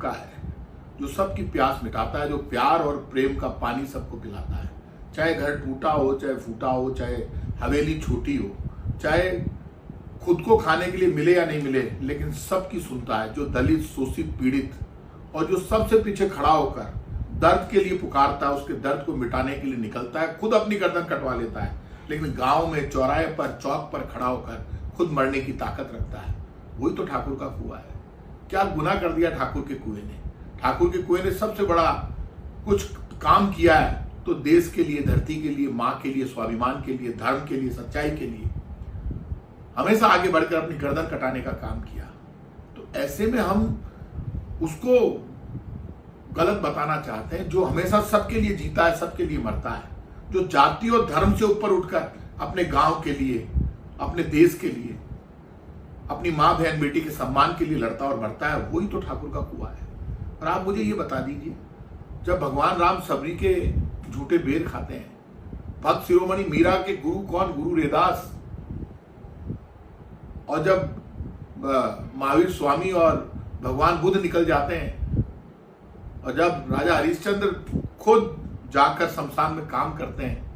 का है, जो सबकी प्यास मिटाता है, जो प्यार और प्रेम का पानी सबको पिलाता है। चाहे घर टूटा हो, चाहे फूटा हो, चाहे हवेली छोटी हो, चाहे खुद को खाने के लिए मिले या नहीं मिले, लेकिन सबकी सुनता है। जो दलित, शोषित, पीड़ित और जो सबसे पीछे खड़ा होकर दर्द के लिए पुकारता है, उसके दर्द को मिटाने के लिए निकलता है, खुद अपनी गर्दन कटवा लेता है, लेकिन गांव में चौराहे पर, चौक पर खड़ा होकर खुद मरने की ताकत रखता है। वही तो ठाकुर का कुआं है। क्या गुनाह कर दिया ठाकुर के कुएं ने? ठाकुर के कुएं ने सबसे बड़ा कुछ काम किया है तो देश के लिए, धरती के लिए, माँ के लिए, स्वाभिमान के लिए, धर्म के लिए, सच्चाई के लिए हमेशा आगे बढ़कर अपनी गर्दन कटाने का काम किया। तो ऐसे में हम उसको गलत बताना चाहते हैं, जो हमेशा सबके लिए जीता है, सबके लिए मरता है, जो जाति और धर्म से ऊपर उठकर अपने गांव के लिए, अपने देश के लिए, अपनी माँ बहन बेटी के सम्मान के लिए लड़ता और मरता है, वही तो ठाकुर का कुआं है। और आप मुझे ये बता दीजिए, जब भगवान राम सबरी के झूठे बेर खाते हैं, भक्त शिरोमणि मीरा के गुरु कौन? गुरु रैदास। और जब महावीर स्वामी और भगवान बुद्ध निकल जाते हैं, और जब राजा हरिश्चंद्र खुद जाकर शमशान में काम करते हैं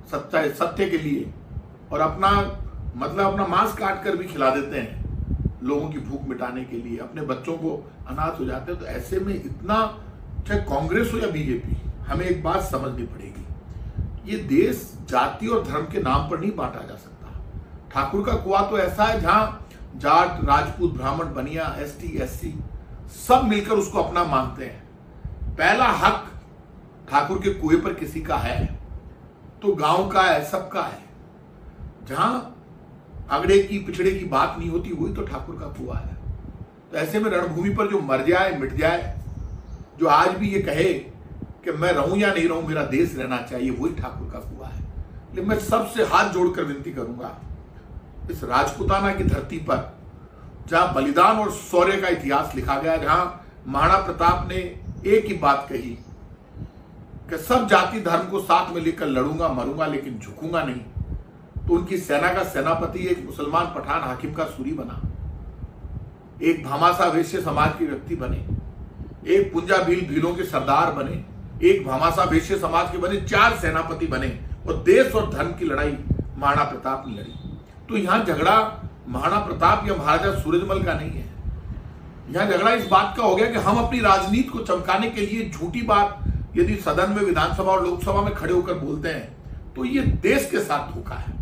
सत्य के लिए, और अपना मांस काट कर भी खिला देते हैं लोगों की भूख मिटाने के लिए, अपने बच्चों को अनाथ हो जाते हैं, तो ऐसे में इतना, चाहे कांग्रेस हो या बीजेपी, हमें एक बात समझनी पड़ेगी, ये देश जाति और धर्म के नाम पर नहीं बांटा जा सकता। ठाकुर का कुआं तो ऐसा है जहां जाट, राजपूत, ब्राह्मण, बनिया, एसटी, एससी सब मिलकर उसको अपना मानते हैं। पहला हक ठाकुर के कुएं पर किसी का है तो गांव का है, सबका है। जहां अगड़े की पिछड़े की बात नहीं होती, वही तो ठाकुर का कुआं है। तो ऐसे में रणभूमि पर जो मर जाए, मिट जाए, जो आज भी ये कहे कि मैं रहूं या नहीं रहूं, मेरा देश रहना चाहिए, वही ठाकुर का कुआं है। लेकिन मैं सबसे हाथ जोड़कर विनती करूंगा, इस राजपूताना की धरती पर जहां बलिदान और शौर्य का इतिहास लिखा गया, जहां महाराणा प्रताप ने एक ही बात कही कि सब जाति धर्म को साथ में लेकर लड़ूंगा, मरूंगा, लेकिन झुकूंगा नहीं, तो उनकी सेना का सेनापति एक मुसलमान पठान हाकिम का सूरी बना, एक भामाशाह वैश्य समाज के व्यक्ति बने, एक पुंजा भीलों के सरदार बने, एक भामाशाह वैश्य समाज के बने, 4 सेनापति बने, और देश और धर्म की लड़ाई महाराणा प्रताप ने लड़ी। तो यहां झगड़ा महाराणा प्रताप या महाराजा सूरजमल का नहीं है। यहां झगड़ा इस बात का हो गया कि हम अपनी राजनीति को चमकाने के लिए झूठी बात यदि सदन में, विधानसभा और लोकसभा में खड़े होकर बोलते हैं, तो ये देश के साथ धोखा है।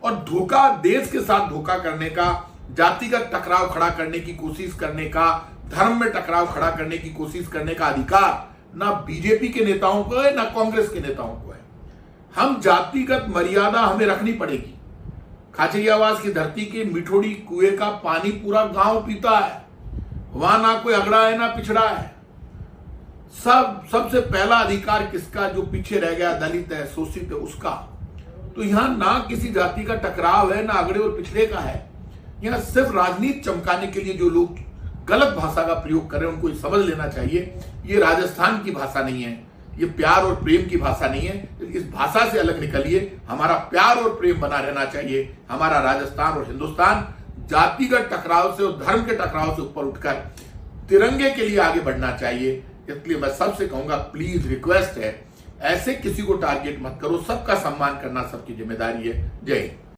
और धोखा, देश के साथ धोखा करने का, जातिगत टकराव खड़ा करने की कोशिश करने का, धर्म में टकराव खड़ा करने की कोशिश करने का अधिकार ना बीजेपी के नेताओं को है, ना कांग्रेस के नेताओं को है। हम जातिगत मर्यादा हमें रखनी पड़ेगी। खाचरियावास की धरती के मिठोड़ी कुएं का पानी पूरा गांव पीता है, वहां ना कोई अगड़ा है, ना पिछड़ा है। सबसे पहला अधिकार किसका? जो पीछे रह गया, दलित है, शोषित है, उसका। तो यहां ना किसी जाति का टकराव है, ना अगड़े और पिछड़े का है। यहां सिर्फ राजनीति चमकाने के लिए जो लोग गलत भाषा का प्रयोग कर रहे हैं, उनको ये समझ लेना चाहिए, ये राजस्थान की भाषा नहीं है, ये प्यार और प्रेम की भाषा नहीं है। इस भाषा से अलग निकलिए। हमारा प्यार और प्रेम बना रहना चाहिए। हमारा राजस्थान और हिंदुस्तान जातिगत टकराव से और धर्म के टकराव से ऊपर उठकर तिरंगे के लिए आगे बढ़ना चाहिए। इसलिए मैं सबसे कहूंगा, प्लीज रिक्वेस्ट है, ऐसे किसी को टारगेट मत करो। सबका सम्मान करना सबकी जिम्मेदारी है। जय हिंद।